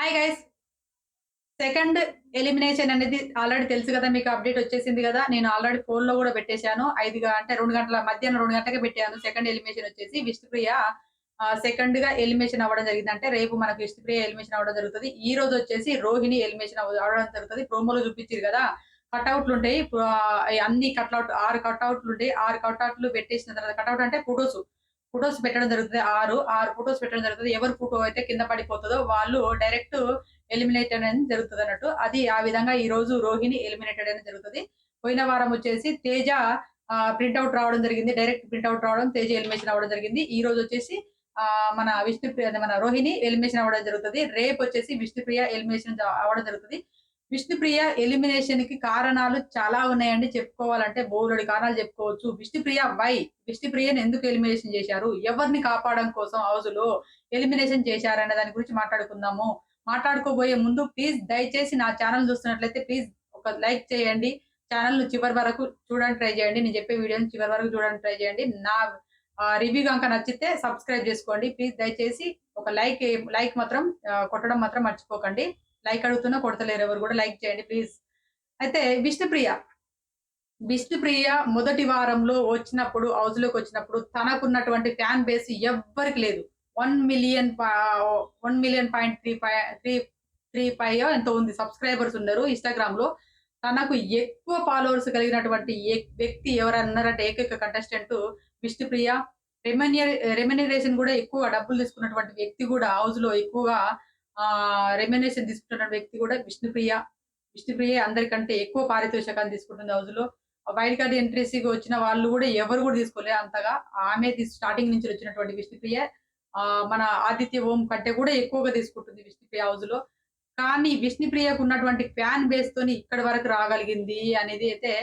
Hi guys. Second elimination అనేది already తెలుసు కదా! మీకు అప్‌డేట్ వచ్చేసింది గదా! నేను ఆల్రెడీ ఫోన్‌లో గూడా పెట్టేశాను. 5 అంటే 2 గంటల మధ్యాహ్నం 2 గంటలకే పెట్టాను. సెకండ్ ఎలిమినేషన్ వచ్చేసి విష్ణుప్రియ సెకండ్‌గా ఎలిమినేషన్ అవ్వడం జరిగింది. అంటే రేపు మనకు విష్ణుప్రియ ఎలిమినేషన్ అవ్వడం జరుగుతది. ఈ రోజు వచ్చేసి రోహిణి ఎలిమినేషన్ అవ్వడం జరుగుతది. ప్రోమోలో చూపించిర్రు గదా! కటౌట్‌లుంటాయి. అన్ని 6 కటౌట్‌లుంటాయి. 6 కటౌట్‌లు పెట్టేసిన తర్వాత కటౌట్ అంటే ఫోటోస్ పెట్టడం జరుగుతది. 6 ఫోటోస్ పెట్టడం జరుగుతది. ఎవరి ఫోటో అయితే కింద పడిపోతదో వాళ్ళు డైరెక్ట్ ఎలిమినేట్ అనేది జరుగుతదన్నట్టు. అది ఆ విధంగా ఈరోజు రోహిణి ఎలిమినేటెడ్ అనేది జరుగుతది. పోయిన వారం వచ్చేసి తేజ ప్రింట్ ఔట్ రావడం జరిగింది. డైరెక్ట్ ప్రింట్ ఔట్ రావడం, తేజ ఎలిమినేషన్ అవ్వడం జరిగింది. ఈ రోజు వచ్చేసి మన విష్ణుప్రియ మన రోహిణి ఎలిమినేషన్ అవ్వడం జరుగుతది. రేపొచ్చేసి విష్ణుప్రియ ఎలిమినేషన్ అవ్వడం జరుగుతది. విష్ణుప్రియ ఎలిమినేషన్‌కి కారణాలు చాలా ఉన్నాయండి. చెప్పుకోవాలంటే బోలెడు కారణాలు చెప్పుకోవచ్చు. విష్ణుప్రియని ఎందుకు ఎలిమినేషన్ చేశారు? ఎవరిని కాపాడడం కోసం హౌస్‌లో ఎలిమినేషన్ చేశారనే దాని గురించి మాట్లాడుకుందాము. మాట్లాడుకోబోయే ముందు ప్లీజ్ దయచేసి నా ఛానెల్ చూస్తున్నట్లయితే ప్లీజ్ ఒక లైక్ చేయండి. ఛానెల్‌ను చివరి వరకు చూడడానికి ట్రై చేయండి. నేను చెప్పే వీడియోని చివరి వరకు చూడడానికి ట్రై చేయండి. నా రివ్యూ గనుక నచ్చితే సబ్స్క్రైబ్ చేసుకోండి. ప్లీజ్ దయచేసి ఒక లైక్ మాత్రం కొట్టడం మాత్రం మర్చిపోకండి. లైక్ అడుగుతున్నా కొడతలేరు ఎవరు కూడా లైక్ చేయండి ప్లీజ్. అయితే విష్ణుప్రియ మొదటి వారంలో వచ్చినప్పుడు హౌస్‌లోకొచ్చినప్పుడు తనకున్నటువంటి ఫ్యాన్ బేస్ ఎవ్వరికి లేదు. 1,000,000.35 ఎంతో ఉంది సబ్‌స్క్రైబర్స్ ఉన్నారు ఇన్‌స్టాగ్రామ్‌లో. తనకు ఎక్కువ ఫాలోవర్స్ కలిగినటువంటి వ్యక్తి ఎవరైనా ఉన్నారంటే ఏకైక కంటెస్టెంట్ విష్ణుప్రియ. రెమ్యూనరేషన్ కూడా ఎక్కువ డబ్బులు తీసుకున్నటువంటి వ్యక్తి కూడా హౌస్‌లో ఎక్కువగా రెమ్యూనరేషన్ తీసుకుంటున్న వ్యక్తి కూడా విష్ణుప్రియ. విష్ణుప్రియ అందరికంటే ఎక్కువ పారితోషికాన్ని తీసుకుంటుంది హౌస్‌లో. వైల్డ్ కార్డ్ ఎంట్రీస్‌కి వచ్చిన వాళ్ళు గూడా ఎవరు గూడా తీసుకోలే అంతగా. ఆమె స్టార్టింగ్ నుంచి వచ్చినటువంటి విష్ణుప్రియ మన ఆదిత్య ఓం కంటే కూడా ఎక్కువగా తీసుకుంటుంది విష్ణుప్రియ హౌస్‌లో. కానీ విష్ణుప్రియకున్నటువంటి ఫ్యాన్ బేస్‌తోని ఇక్కడి వరకు రాగలిగింది అనేది అయితే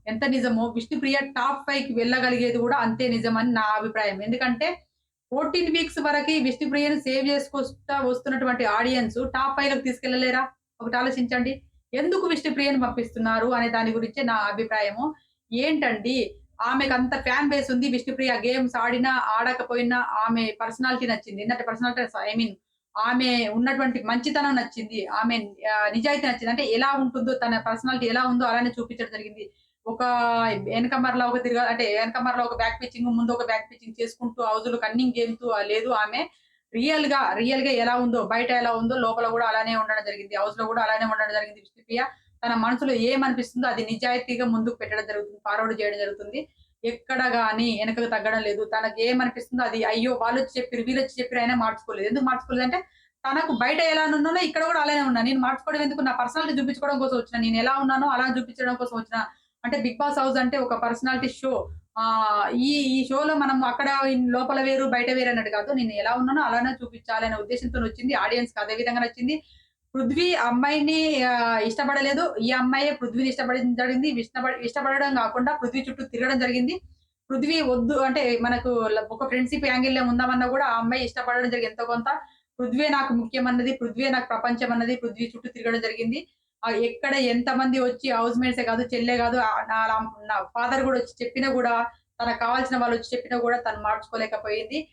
ఎంత నిజమో, విష్ణుప్రియ టాప్ 5కి వెళ్ళగలిగేది గూడా అంతే నిజమని నా అభిప్రాయం. ఎందుకంటే 14 వీక్స్ వరకి విష్ణుప్రియని సేవ్ చేసుకొస్తా వస్తున్నటువంటి ఆడియన్స్ టాప్ 5లోకి తీసుకెళ్ళలేరా? ఒకటి ఆలోచించండి. ఎందుకు విష్ణుప్రియని పంపిస్తున్నారు అనే దాని గురించే నా అభిప్రాయము. ఏంటండి ఆమెకంత ఫ్యాన్ బేస్ ఉంది. విష్ణుప్రియ గేమ్స్ ఆడినా, ఆడకపోయినా ఆమె పర్సనాలిటీ నచ్చింది. ఏందంటే పర్సనాలిటీ ఐ మీన్ ఆమె ఉన్నటువంటి మంచితనం నచ్చింది. ఆమె నిజాయితీ నచ్చింది. అంటే ఎలా ఉంటుందో తన పర్సనాలిటీ ఎలా ఉందో అలానే చూపించడం జరిగింది. ఒక వెనకమరలో ఒక బ్యాక్ పిచ్చింగ్, ముందు ఒక బ్యాక్ పిచ్చింగ్ చేసుకుంటూ హౌస్‌లో కన్నింగ్ గేమ్స్ లేదు ఆమె. రియల్‌గా ఎలా ఉందో, బయట ఎలా ఉందో లోపల గూడా అలానే ఉండడం జరిగింది. హౌస్‌లో గూడా అలానే ఉండడం జరిగింది విష్ణుప్రియ. తన మనసులో ఏమనిపిస్తుందో అది నిజాయితీగా ముందుకు పెట్టడం జరుగుతుంది. ఫార్వర్డ్ చేయడం జరుగుతుంది. ఎక్కడ గాని వెనకకు తగ్గడం లేదు. తనకేమనిపిస్తుందో అది అయ్యో! వాళ్ళొచ్చి చెప్పిర్రు, వీళ్ళొచ్చి చెప్పిర్రు అయినా మార్చుకోలేదు. ఎందుకు మార్చుకోలేదంటే తనకు బయట ఎలానున్నానో ఇక్కడ గూడా అలానే ఉన్నా. నేను మార్చుకోవడం ఎందుకు? నా పర్సనాలిటీ చూపించుకోవడం కోసం వచ్చిన. నేను ఎలా ఉన్నానో అలా చూపించడం కోసం వచ్చిన. అంటే 'బిగ్ బాస్ హౌస్' అంటే ఒక పర్సనాలిటీ షో. ఈ షోలో మనం అక్కడ లోపల వేరు, బయట వేరు అన్నట్టు కాదు. నేను ఎలా ఉన్నానో అలానే చూపించాలి అనే ఉద్దేశంతోనొచ్చింది. ఆడియన్స్‌కి అదే విధంగా నచ్చింది. పృథ్వీ అమ్మాయిని ఇష్టపడలేదు. ఈ అమ్మాయే పృథ్వీని ఇష్టపడడం జరిగింది. ఇష్టపడడం గాకుండా పృథ్వీ చుట్టూ తిరగడం జరిగింది. పృథ్వీ వద్దు అంటే మనకు ఒక ఫ్రెండ్‌షిప్ యాంగిల్‌లో ఉందామన్నా గూడా ఆ అమ్మాయి ఇష్టపడడం జరిగింది ఎంతో కొంత. పృథ్వే నాకు ముఖ్యమన్నది, పృథ్వే నాకు ప్రపంచం అన్నది పృథ్వీ చుట్టూ తిరగడం జరిగింది. ఎక్కడ ఎంతమంది వచ్చి హౌస్ మేట్సే కాదు, చెల్లె గాదు నా ఫాదర్ గూడా వచ్చి చెప్పినా గూడా, తనకు కావాల్సిన వాళ్ళొచ్చి చెప్పినా గూడా తను మార్చుకోలేకపోయింది.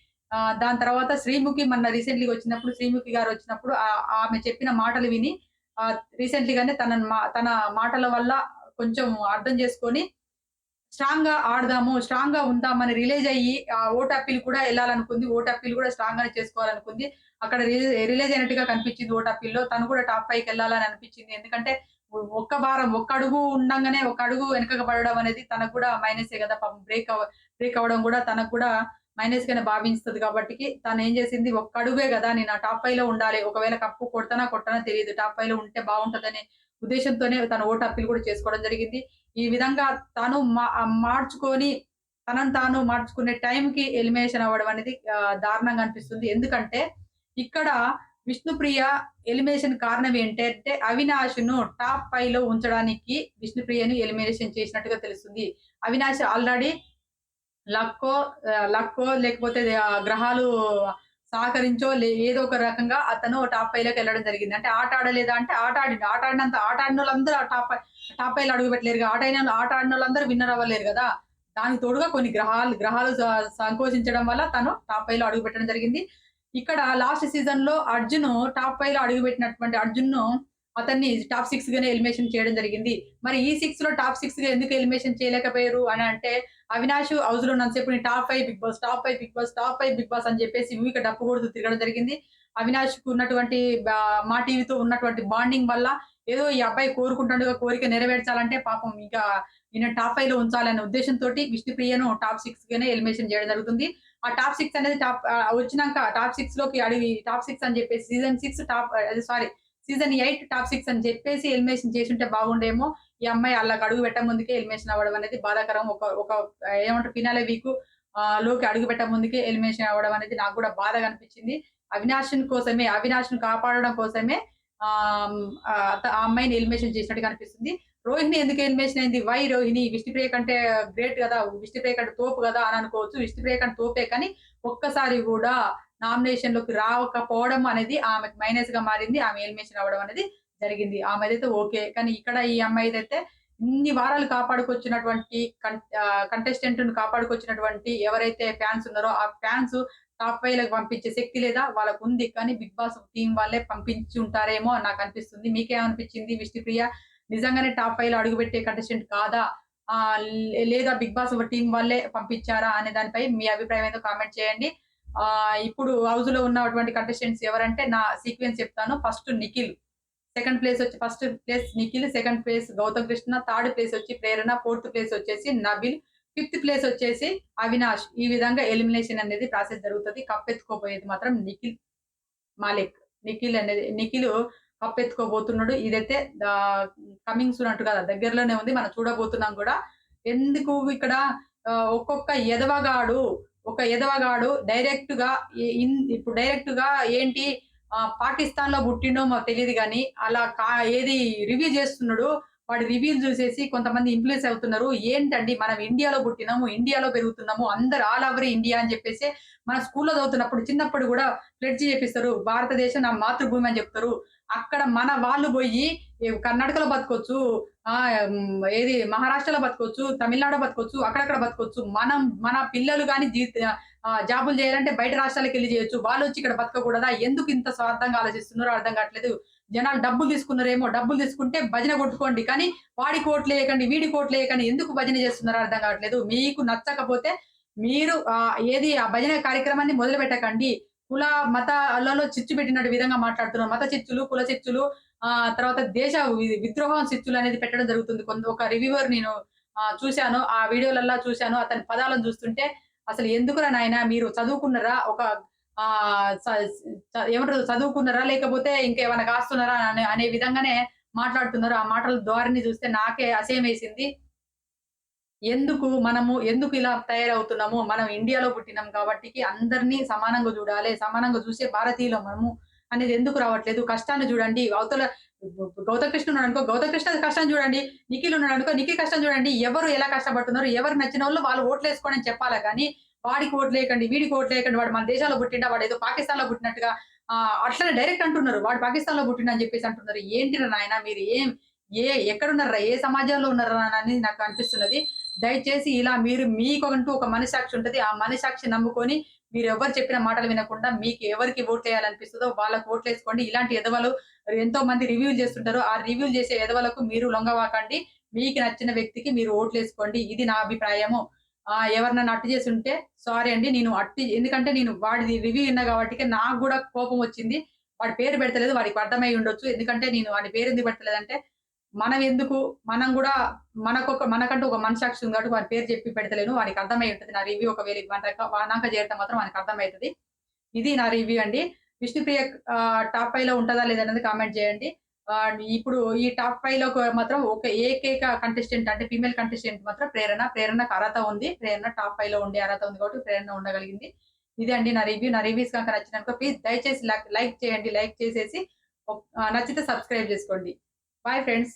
దాని తర్వాత శ్రీముఖి మొన్న రీసెంట్‌లీగా వచ్చినప్పుడు, శ్రీముఖి గారొచ్చినప్పుడు ఆమె చెప్పిన మాటలు విని రీసెంట్‌లీగానే తన మాటల వల్ల కొంచెం అర్థం చేసుకొని స్ట్రాంగ్‌గా ఆడదాము, స్ట్రాంగ్‌గా ఉందామని రిలీజ్ అయ్యి ఓట్ అప్పీల్ కూడా ఎళ్ళాలనుకుంది. ఓట్ అప్పీల్ కూడా స్ట్రాంగ్‌గానే చేసుకోవాలనుకుంది. అక్కడ రిలీజ్ అయినట్టుగా కనిపించింది ఓట్ అప్పీల్‌లో. తను కూడా టాప్ 5కెళ్ళాలని అనిపించింది. ఎందుకంటే ఒక్క అడుగు ఉండంగానే ఒక అడుగు వెనకకు పడడం అనేది తనకు కూడా మైనసే గదా! పాపం బ్రేక్ అవ్వడం కూడా తనకు కూడా మైనస్‌గానే భావిస్తది కాబట్టికి తనేం చేసింది ఒక్క అడుగే గదా! నేను ఆ టాప్ 5లో ఉండాలి. ఒకవేళ కప్పు కొడతానో తెలీదు. టాప్ 5లో ఉంటే బావుంటదనే ఉద్దేశంతోనే తను ఓట్ అప్పీల్ కూడా చేసుకోవడం జరిగింది. ఈ విధంగా తను మార్చుకొని తనను తాను మార్చుకునే టైంకి ఎలిమినేషన్ అవ్వడం అనేది దారుణంగా అనిపిస్తుంది. ఎందుకంటే ఇక్కడ విష్ణుప్రియ ఎలిమినేషన్ కారణం ఏంటంటే అవినాష్‌ను టాప్ 5లో ఉంచడానికి విష్ణుప్రియని ఎలిమినేషన్ చేసినట్టుగా తెలుస్తుంది. అవినాష్ ఆల్రెడీ లక్కో లేకపోతే గ్రహాలు సహకరించో ఏదో ఒక రకంగా అతను టాప్ 5లోకి వెళ్ళడం జరిగింది. అంటే ఆట ఆడలేదా అంటే ఆట ఆడిండు. ఆట ఆడినోళ్ళందరూ టాప్ 5లో అడుగుపెట్టలేరుగా. ఆట ఆడినోళ్ళందరూ విన్నర్ అవ్వలేరు గదా! దానికి తోడుగా కొన్ని గ్రహాలు సంకోచించడం వల్ల తను టాప్ 5లో అడుగుపెట్టడం జరిగింది. ఇక్కడ లాస్ట్ సీజన్ లో అర్జున్ టాప్ 5 లో అడుగుపెట్టినటువంటి అర్జున్ అతన్ని టాప్ 6 గానే ఎలిమినేషన్ చేయడం జరిగింది. మరి ఈ 6 లో టాప్ 6 గా ఎందుకు ఎలిమినేషన్ చేయలేకపోయారు అని అంటే అవినాష్ హౌస్ లో ఉన్నంతసేపు నేను top 5 big boss, top 5 big boss, top 5 big boss అని చెప్పేసి ఊరికే డప్పు కొడుతూ తిరగడం జరిగింది. అవినాష్ కు ఉన్నటువంటి మా టీవీతో ఉన్నటువంటి బాండింగ్ వల్ల ఏదో ఈ అబ్బాయి కోరుకుంటుండగా కోరిక నెరవేర్చాలంటే పాపం ఇంకా ఈయన టాప్ 5 లో ఉంచాలనే ఉద్దేశంతోటి విష్ణుప్రియను టాప్ 6 గానే ఎలిమినేషన్ చేయడం జరుగుతుంది. ఆ టాప్ 6 అనేది వచ్చినాక టాప్ 6 లోకి అడిగి టాప్ 6 అని చెప్పేసి సీజన్ 6 సీజన్ 8 టాప్ 6 అని చెప్పేసి ఎలిమినేషన్ చేసుంటే బాగుండేమో. ఈ అమ్మాయి అల్లకి అడుగు పెట్ట ముందుకే ఎలిమినేషన్ అవ్వడం అనేది బాధాకరం. ఒక ఒక ఏమంటారు ఫినాలే వీక్ లోకి అడుగు పెట్ట ముందుకే ఎలిమినేషన్ అవ్వడం అనేది నాకు కూడా బాధగా అనిపించింది. అవినాష్‌ని కాపాడడం కోసమే ఆహ్, ఆ అమ్మాయిని ఎలిమినేషన్ చేసినట్టుగా అనిపిస్తుంది. రోహిణి ఎందుకు ఎలిమినేషన్ అయింది? వై రోహిణి? విష్ణుప్రియ కంటే గ్రేట్ గదా! విష్ణుప్రియ కంటే తోపు గదా! అని అనుకోవచ్చు. విష్ణుప్రియ కంటే తోపే కానీ ఒక్కసారి గూడా నామినేషన్‌లోకి రాకపోవడం అనేది ఆమెకు మైనస్‌గా మారింది. ఆమె ఎలిమినేషన్ అవ్వడం అనేది జరిగింది. ఆమెదైతే ఓకే. కానీ ఇక్కడ ఈ అమ్మాయిదైతే ఇన్ని వారాలు కాపాడుకొచ్చినటువంటి కంటెస్టెంట్‌ని కాపాడుకొచ్చినటువంటి ఎవరైతే ఫ్యాన్స్ ఉన్నారో, ఆ ఫ్యాన్స్ టాప్ 5 పంపించే శక్తి లేదా? వాళ్ళకుంది. కానీ బిగ్ బాస్ టీమ్ వాళ్ళే పంపించి ఉంటారేమో అని నాకనిపిస్తుంది. మీకేమనిపించింది? విష్ణుప్రియ నిజంగానే టాప్ 5లో అడుగుపెట్టే కంటెస్టెంట్ కాదా? లేదా బిగ్ బాస్ టీమ్ వాళ్ళే పంపించారా? అనే దానిపై మీ అభిప్రాయం ఏందో కామెంట్ చేయండి. ఇప్పుడు హౌస్‌లో ఉన్నటువంటి కంటెస్టెంట్స్ ఎవరంటే నా సీక్వెన్స్ చెప్తాను. First place Nikhil, second place Gautam Krishna, third place వచ్చి ప్రేరణ, ఫోర్త్ ప్లేస్ వచ్చేసి నబిల్, ఫిఫ్త్ ప్లేస్ వచ్చేసి అవినాష్. ఈ విధంగా ఎలిమినేషన్ అనేది ప్రాసెస్ జరుగుతది. కప్పెత్తుకోబోయేది మాత్రం నిఖిల్ మాలిక్. నిఖిల్ కప్పెత్తుకోబోతున్నాడు. ఇదైతే కమింగ్ సూన్ అంటూ కదా దగ్గరలోనే ఉంది. మనం చూడబోతున్నాం గూడా. ఎందుకు ఇక్కడ ఒక్కొక్క ఒక ఎదవగాడు ఇప్పుడు డైరెక్ట్‌గా ఏంటి పాకిస్తాన్‌లో పుట్టిండో మాకు తెలీదు గానీ, అలా ఏది రివ్యూ చేస్తున్నాడు. వాడి రివ్యూలు చూసేసి కొంతమంది ఇన్‌ఫ్లూయెన్స్ అవుతున్నారు. ఏంటండి మనం ఇండియాలో పుట్టినాము, ఇండియాలో పెరుగుతున్నాము, అందరూ ఆల్ ఓవర్ ఇండియా అని చెప్పేసి మన స్కూల్‌లో చదువుతున్నప్పుడు చిన్నప్పుడు గూడా ప్లెడ్జ్ చేపిస్తారు. భారతదేశం నా మాతృభూమి అని చెప్తారు. అక్కడ మన వాళ్ళు బోయి కర్ణాటకలో బతకొచ్చు, ఏది మహారాష్ట్రలో బతకొచ్చు, తమిళనాడులో బతకొచ్చు, అక్కడక్కడ బతకొచ్చు. మన పిల్లలు గాని జాబులు చేయాలంటే బయట రాష్ట్రాలకెళ్లి చేయొచ్చు. వాళ్ళొచ్చి ఇక్కడ బతకకూడదా? ఎందుకు ఇంత స్వార్థంగా ఆలోచిస్తున్నారో అర్థం కావట్లేదు. జనాలు డబ్బులు తీసుకున్నారేమో, డబ్బులు తీసుకుంటే భజన కొట్టుకోండి. కానీ వాడికి ఓట్లేయకండి, వీడికి ఓట్లేయకండి. ఎందుకు భజన చేస్తున్నారో అర్థం కావట్లేదు. మీకు నచ్చకపోతే మీరు ఆ భజన కార్యక్రమాన్ని మొదలుపెట్టకండి. కుల, మతాలలో చిచ్చు పెట్టినట్టు విధంగా మాట్లాడుతున్నారు. మత చిచ్చులు, కుల చిచ్చులు తర్వాత దేశ విద్రోహం చిచ్చులు అనేది పెట్టడం జరుగుతుంది. ఒక రివ్యూవర్ నేను చూశాను. ఆ వీడియోలల్లా చూశాను. అతని పదాలను చూస్తుంటే అసలు ఎందుకురా నాయనా మీరు చదువుకున్నారా? ఒక స ఏమంటారు చదువుకున్నారా? లేకపోతే ఇంకేమైనా కాస్తున్నారా? అనే విధంగానే మాట్లాడుతున్నారు. ఆ మాటల ధోరణి చూస్తే నాకే అసహ్యమేసింది. ఎందుకు ఇలా తయారవుతున్నాము? మనం ఇండియాలో పుట్టినాం కాబట్టికి అందరిని సమానంగా చూడాలే. సమానంగా చూసే భారతీయులం మనము అనేది ఎందుకు రావట్లేదు? కష్టాన్ని చూడండి. అవతల గౌతమ్ కృష్ణ ఉన్నాడనుకో, గౌతమ్ కృష్ణ కష్టం చూడండి. నిఖిల్ ఉన్నాడనుకో, నిఖిల్ కష్టం చూడండి. ఎవరు ఎలా కష్టపడుతున్నారు? ఎవరికి నచ్చినోళ్ళు వాళ్ళు ఓట్లేసుకోండి అని చెప్పాలా గానీ, వాడికి ఓట్లేయకండి, వీడికి ఓట్లేయకండి. వాడు మన దేశంలో పుట్టిండా? వాడేదో పాకిస్తాన్‌లో పుట్టినట్టుగా అట్లనే డైరెక్ట్ అంటున్నారు. వాడు పాకిస్తాన్‌లో పుట్టిండని చెప్పేసి అంటున్నారు. ఏంటిరా నాయనా మీరు ఎక్కడున్నారురా? ఏ సమాజంలో ఉన్నారురా అని నాకు అనిపిస్తున్నది. దయచేసి ఇలా మీరు మీకంటూ ఒక మనస్సాక్షి ఉంటది. ఆ మనస్సాక్షి నమ్ముకొని మీరెవ్వరు చెప్పిన మాటలు వినకుండా మీకు ఎవరికి ఓట్లేయాలనిపిస్తదో వాళ్ళకి ఓట్లేసుకోండి. ఇలాంటి ఎదవలు ఎంతో మంది రివ్యూలు చేస్తుంటారు. ఆ రివ్యూలు చేసే ఎదవలకు మీరు లొంగవాకండి. మీకు నచ్చిన వ్యక్తికి మీరు ఓట్లేసుకోండి. ఇది నా అభిప్రాయము. ఎవరినైనా అట్టు చేసుంటే సారీ అండి. ఎందుకంటే నేను వాడిది రివ్యూ ఇన్నా గాబట్టికే నాకు గూడా కోపం వచ్చింది. వాడి పేరు పెడతలేదు. వాడికి అర్థమై ఉండొచ్చు. ఎందుకంటే నేను వాడి పేరు ఎందుకు పెడతలేదంటే మనం ఎందుకు మనం గూడా మనకంటూ ఒక మనస్సాక్షి ఉంది కాబట్టి వాడి పేరు చెప్పి పెడతలేను. వాడికి అర్థమై ఉంటది. నా రివ్యూ ఒకవేళ వాడినాక చేరితే మాత్రం వానికి అర్థమైతది. ఇది నా రివ్యూ అండి. విష్ణుప్రియ టాప్ 5లో ఉంటదా లేదా అనేది కామెంట్ చేయండి. ఇప్పుడు ఈ టాప్ 5లోకి మాత్రం ఒక ఏకైక కంటెస్టెంట్ అంటే ఫీమేల్ కంటెస్టెంట్ మాత్రం ప్రేరణ. ప్రేరణకు అర్హత ఉంది. ప్రేరణ టాప్ 5లో ఉండే అర్హత ఉంది కాబట్టి ప్రేరణ ఉండగలిగింది. ఇదే అండి నా రివ్యూ. నా రివ్యూస్ గనుక నచ్చిననుకో ప్లీజ్ దయచేసి లైక్ చేయండి. లైక్ చేసేసి నచ్చితే సబ్స్క్రైబ్ చేసుకోండి. Bye friends.